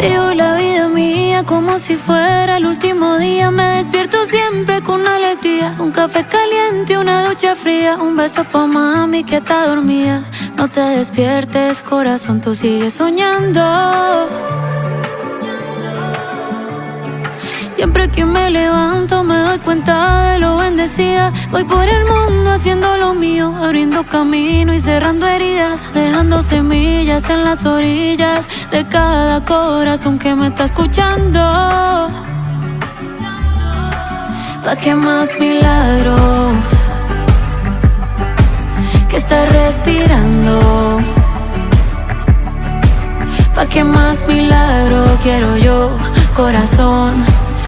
Vivo la vida mía como si fuera el último día. Me despierto siempre con alegría. Un café caliente, una ducha fría. Un beso pa' mami que está dormida. No te despiertes, corazón, tú sigues soñando. Siempre que me levanto me doy cuenta de lo bendecida. Voy por el mundo haciendo lo mío, abriendo camino y cerrando heridas, dejando semillas en las orillas de cada corazón que me está escuchando. ¿Pa' qué más milagros? Que estás respirando. ¿Pa' qué más milagro quiero yo, corazón?